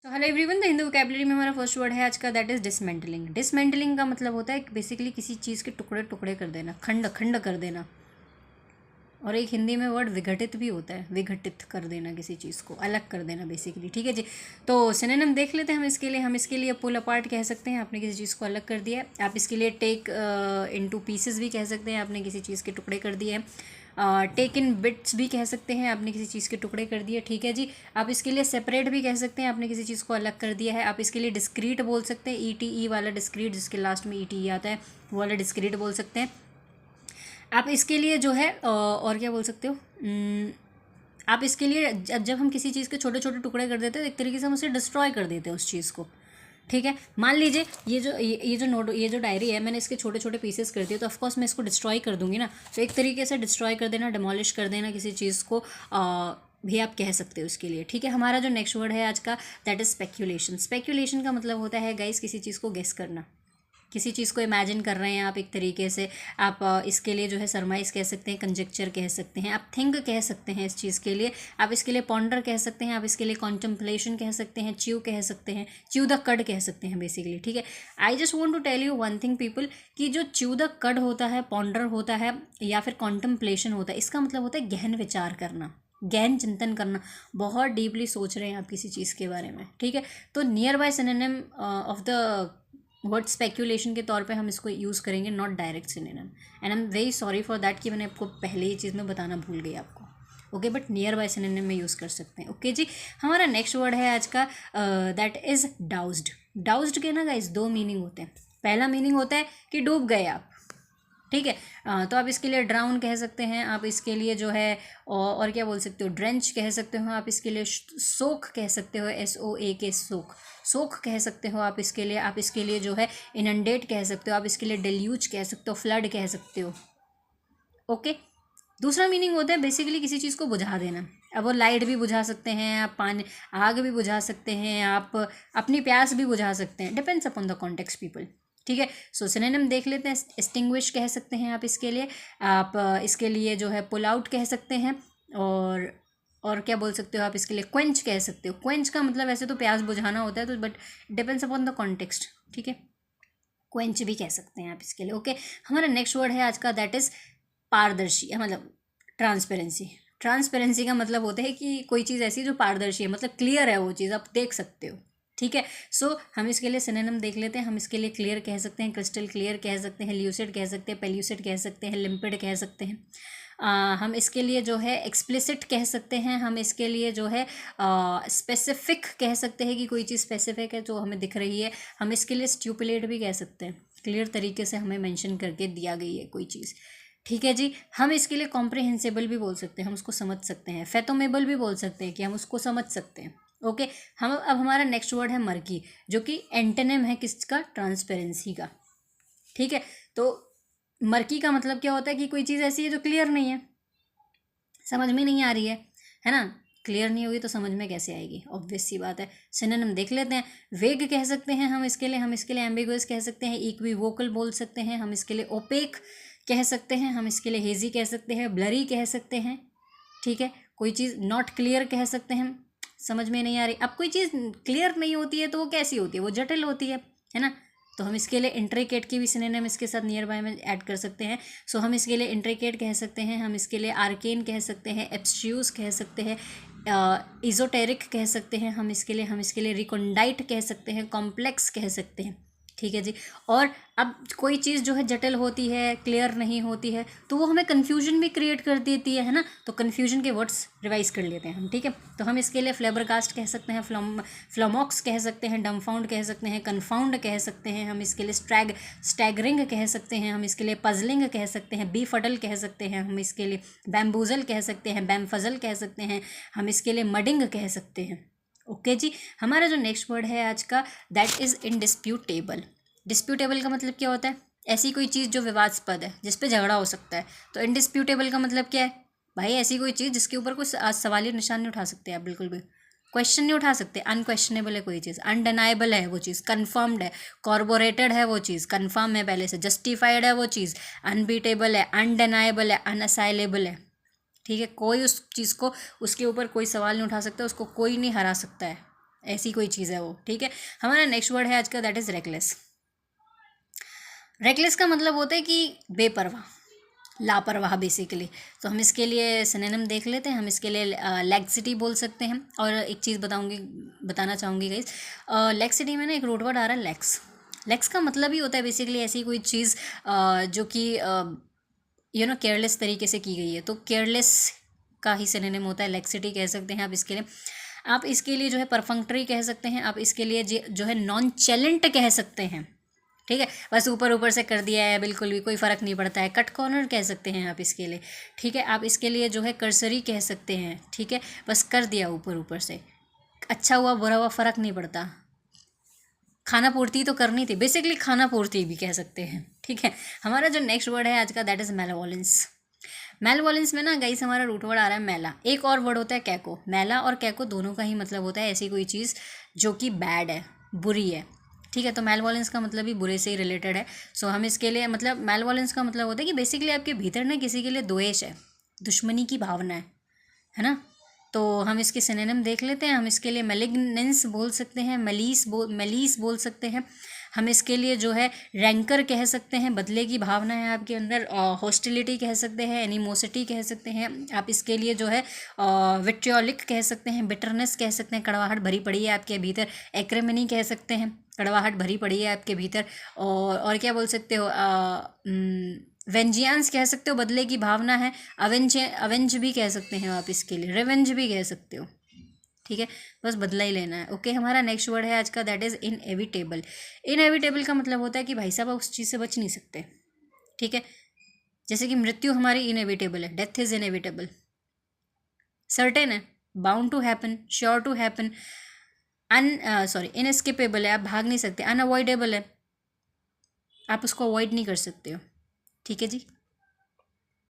तो hello everyone, the Hindu vocabulary में हमारा फर्स्ट वर्ड है आज का, दैट इज डिसमेंटलिंग। डिसमेंटलिंग का मतलब होता है कि बेसिकली किसी चीज़ के टुकड़े टुकड़े कर देना, खंड खंड कर देना। और एक हिंदी में वर्ड विघटित भी होता है, विघटित कर देना, किसी चीज़ को अलग कर देना बेसिकली। ठीक है जी, तो सिनोनिम देख लेते हैं हम इसके लिए पुल अपार्ट कह सकते हैं, आपने किसी चीज़ को अलग कर दिया है। आप इसके लिए टेक इनटू पीसेस भी कह सकते हैं, आपने किसी चीज़ के टुकड़े कर दिए हैं। टेक इन बिट्स भी कह सकते हैं, आपने किसी चीज़ के टुकड़े कर दिए। ठीक है जी, आप इसके लिए सेपरेट भी कह सकते हैं, आपने किसी चीज़ को अलग कर दिया है। आप इसके लिए डिस्क्रीट बोल सकते हैं, ETE वाला डिस्क्रीट, जिसके लास्ट में ETE आता है, वो वाला डिस्क्रीट बोल सकते हैं। आप इसके लिए जो है और क्या बोल सकते हो, आप इसके लिए जब हम किसी चीज़ के छोटे छोटे टुकड़े कर देते हैं, एक तरीके से हम उसे डिस्ट्रॉय कर देते हैं उस चीज़ को। ठीक है, मान लीजिए ये जो डायरी है, मैंने इसके छोटे छोटे पीसेस कर दिए, तो ऑफकोर्स मैं इसको डिस्ट्रॉय कर दूंगी ना। तो एक तरीके से डिस्ट्रॉय कर देना, डिमोलिश कर देना किसी चीज़ को भी आप कह सकते हो उसके लिए। ठीक है, हमारा जो नेक्स्ट वर्ड है आज का, दैट इज स्पेक्यूलेशन। स्पेक्यूलेशन का मतलब होता है गाइस किसी चीज़ को गेस करना, किसी चीज़ को इमेजिन कर रहे हैं आप एक तरीके से। आप इसके लिए जो है सरमाइज कह सकते हैं, कंजेक्चर कह सकते हैं, आप थिंक कह सकते हैं इस चीज़ के लिए। आप इसके लिए पॉन्डर कह सकते हैं, आप इसके लिए कॉन्टम्पलेशन कह सकते हैं, च्यू कह सकते हैं, च्यू द कड कह सकते हैं बेसिकली। ठीक है, I just want to tell you one thing people, कि जो च्यू द कड होता है, पॉन्डर होता है, या फिर कॉन्टम्पलेशन होता है, इसका मतलब होता है गहन विचार करना, गहन चिंतन करना, बहुत डीपली सोच रहे हैं आप किसी चीज़ के बारे में। ठीक है, तो near by synonym of the word speculation के तौर पे हम इसको यूज़ करेंगे, not direct synonym. And I am very sorry for that कि मैंने आपको पहले ये चीज़ में बताना भूल गई आपको। Okay, but near by synonym में यूज़ कर सकते हैं। ओके जी, हमारा नेक्स्ट वर्ड है आज का, दैट इज़ डाउज्ड। डाउज्ड के ना गाइस दो मीनिंग होते हैं। पहला मीनिंग होता है कि डूब गए आप। ठीक है, तो आप इसके लिए ड्राउन कह सकते हैं, आप इसके लिए जो है और क्या बोल सकते हो, ड्रेंच कह सकते हो, आप इसके लिए सोख कह सकते हो, SOAK सोख, सोख कह सकते हो आप इसके लिए। आप इसके लिए जो है इनंडेट कह सकते हो, आप इसके लिए डेल्यूज कह सकते हो, फ्लड कह सकते हो। ओके, दूसरा मीनिंग होता है बेसिकली किसी चीज़ को बुझा देना। अब वो लाइट भी बुझा सकते हैं आप, पानी आग भी बुझा सकते हैं आप, अपनी प्यास भी बुझा सकते हैं, depends upon the context people. ठीक है, सो सिनोनिम देख लेते हैं। एक्सटिंग्विश कह सकते हैं आप इसके लिए, आप इसके लिए जो है पुल आउट कह सकते हैं, और क्या बोल सकते हो आप इसके लिए, क्वेंच कह सकते हो। क्वेंच का मतलब ऐसे तो प्यास बुझाना होता है, तो but depends upon the context. ठीक है, क्वेंच भी कह सकते हैं आप इसके लिए। ओके, हमारा नेक्स्ट वर्ड है आज का, दैट इज़ पारदर्शी, मतलब ट्रांसपेरेंसी। ट्रांसपेरेंसी का मतलब होता है कि कोई चीज़ ऐसी जो पारदर्शी है, मतलब क्लियर है वो चीज़, आप देख सकते हो। ठीक है, सो हम इसके लिए सिनोनिम देख लेते हैं। हम इसके लिए क्लियर कह सकते हैं, क्रिस्टल क्लियर कह सकते हैं, ल्यूसिड कह सकते हैं, पेल्यूसिड कह सकते हैं, लिम्पिड कह सकते हैं। हम इसके लिए जो है एक्सप्लिसिट कह सकते हैं, हम इसके लिए जो है स्पेसिफिक कह सकते हैं कि कोई चीज़ स्पेसिफिक है जो हमें दिख रही है। हम इसके लिए स्ट्यूपुलेट भी कह सकते हैं, क्लियर तरीके से हमें मेंशन करके दिया गई है कोई चीज़। ठीक है जी, हम इसके लिए कॉम्प्रिहेंसिबल भी बोल सकते हैं, हम उसको समझ सकते हैं। फैथोमेबल भी बोल सकते हैं कि हम उसको समझ सकते हैं। ओके, हम अब हमारा नेक्स्ट वर्ड है मर्की, जो कि एंटोनिम है किसका, ट्रांसपेरेंसी का। ठीक है, तो मर्की का मतलब क्या होता है कि कोई चीज़ ऐसी है जो क्लियर नहीं है, समझ में नहीं आ रही है ना। क्लियर नहीं होगी तो समझ में कैसे आएगी, ऑब्वियस सी बात है। सिनोनिम देख लेते हैं। वेग कह सकते हैं हम इसके लिए एम्बिगुअस कह सकते हैं, इक्विवोकल बोल सकते हैं, हम इसके लिए ओपेक कह सकते हैं, हम इसके लिए हेजी कह सकते हैं, ब्लरी कह सकते हैं। ठीक है, कोई चीज़ नॉट क्लियर कह सकते हैं, समझ में नहीं आ रही। अब कोई चीज़ क्लियर नहीं होती है तो वो कैसी होती है, वो जटिल होती है ना। तो हम इसके लिए इंट्रिकेट की भी सिनोनिम इसके साथ नियर बाय में ऐड कर सकते हैं। सो हम इसके लिए इंट्रिकेट कह सकते हैं, हम इसके लिए आर्केन कह सकते हैं, एब्स्ट्रूज कह सकते हैं, इजोटेरिक कह सकते हैं, हम इसके लिए रिकॉन्डाइट कह सकते हैं, कॉम्प्लेक्स कह सकते हैं। ठीक है जी, और अब कोई चीज़ जो है जटिल होती है, क्लियर नहीं होती है, तो वो हमें कन्फ्यूजन भी क्रिएट कर देती है ना। तो कन्फ्यूजन के वर्ड्स रिवाइज कर लेते हैं हम। ठीक है, तो हम इसके लिए फ्लेबरकास्ट कह सकते हैं, फ्लोमॉक्स कह सकते हैं, डमफाउंड कह सकते हैं, कन्फाउंड कह सकते हैं, हम इसके लिए स्टैगरिंग कह सकते हैं, हम इसके लिए पजलिंग कह सकते हैं, बीफडल कह सकते हैं, हम इसके लिए बैम्बूजल कह सकते हैं, बैमफजल कह सकते हैं, हम इसके लिए मडिंग कह सकते हैं। ओके जी, हमारा जो नेक्स्ट वर्ड है आज का, दैट इज़ इनडिस्प्यूटेबल। डिस्प्यूटेबल का मतलब क्या होता है, ऐसी कोई चीज़ जो विवादास्पद है, जिस पे झगड़ा हो सकता है। तो इनडिस्प्यूटेबल का मतलब क्या है भाई, ऐसी कोई चीज़ जिसके ऊपर कोई सवालिया निशान नहीं उठा सकते आप, बिल्कुल भी क्वेश्चन नहीं उठा सकते। अनक्वेश्चनेबल है कोई चीज़, अनडेनाइबल है वो चीज़, कन्फर्म्ड है, कॉर्बोरेटेड है वो चीज़, कन्फर्म है पहले से, जस्टिफाइड है वो चीज़, अनबीटेबल है, अनडेनाइबल है, अनअसाइलेबल है। ठीक है, कोई उस चीज़ को, उसके ऊपर कोई सवाल नहीं उठा सकता, उसको कोई नहीं हरा सकता है, ऐसी कोई चीज़ है वो, ठीक है। हमारा नेक्स्ट वर्ड है आज का, दैट इज़ रेकलेस। रेकलेस का मतलब होता है कि बेपरवाह, लापरवाह बेसिकली। तो हम इसके लिए सिनोनिम देख लेते हैं। हम इसके लिए लैक्सिटी बोल सकते हैं। और एक चीज़ बताना चाहूँगी गाइस, लैक्सिटी में ना एक रूट वर्ड आ रहा है लैक्स। लैक्स का मतलब ही होता है बेसिकली ऐसी कोई चीज़ जो कि केयरलेस तरीके से की गई है। तो केयरलेस का ही सिनोनिम होता है लैक्सिटी, कह सकते हैं आप इसके लिए। आप इसके लिए जो है परफंक्टरी कह सकते हैं। आप इसके लिए जो है नॉन चैलेंट कह सकते हैं, ठीक है। बस ऊपर ऊपर से कर दिया है, बिल्कुल भी कोई फ़र्क नहीं पड़ता है। कट कॉर्नर कह सकते हैं आप इसके लिए, ठीक है। आप इसके लिए जो है कर्सरी कह सकते हैं, ठीक है। बस कर दिया ऊपर ऊपर से, अच्छा हुआ बुरा हुआ फ़र्क नहीं पड़ता। खाना पूर्ति तो करनी थी, बेसिकली खाना पूर्ति भी कह सकते हैं, ठीक है। हमारा जो नेक्स्ट वर्ड है आज का, दैट इज़ मेलावोलेंस। मेलवोलेंस में ना गाइस हमारा रूट वर्ड आ रहा है मैला। एक और वर्ड होता है कैको। मैला और कैको दोनों का ही मतलब होता है ऐसी कोई चीज़ जो कि बैड है, बुरी है, ठीक है। तो मेलवोलेंस का मतलब भी बुरे से ही रिलेटेड है। सो हम इसके लिए मतलब मेलवोलेंस का मतलब होता है कि बेसिकली आपके भीतर ना किसी के लिए द्वेष है, दुश्मनी की भावना है ना। तो हम इसके सिनोनिम देख लेते हैं। हम इसके लिए मैलिग्नेंस बोल सकते हैं, मलीस बोल सकते हैं। हम इसके लिए जो है रैंकर कह सकते हैं, बदले की भावना है आपके अंदर। हॉस्टिलिटी कह सकते हैं, एनिमोसिटी कह सकते हैं। आप इसके लिए जो है विट्रियोलिक कह सकते हैं, बिटरनेस कह सकते हैं, कड़वाहट भरी पड़ी है आपके भीतर। एक्रेमनी कह सकते हैं, कड़वाहट भरी पड़ी है आपके भीतर। और क्या बोल सकते हो, वेंजियांस कह सकते हो, बदले की भावना है। अवेंज भी कह सकते हैं आप इसके लिए, रिवेंज भी कह सकते हो, ठीक है। बस बदला ही लेना है, ओके। हमारा नेक्स्ट वर्ड है आज का, दैट इज़ इनएविटेबल। इनएविटेबल का मतलब होता है कि भाई साहब आप उस चीज़ से बच नहीं सकते, ठीक है। जैसे कि मृत्यु हमारी इनएविटेबल है, डेथ इज़ इनएविटेबल, सर्टेन है, bound to happen, sure to happen. Inescapable है, आप भाग नहीं सकते। अनअवॉइडेबल है, आप उसको अवॉइड नहीं कर सकते हो, ठीक है जी।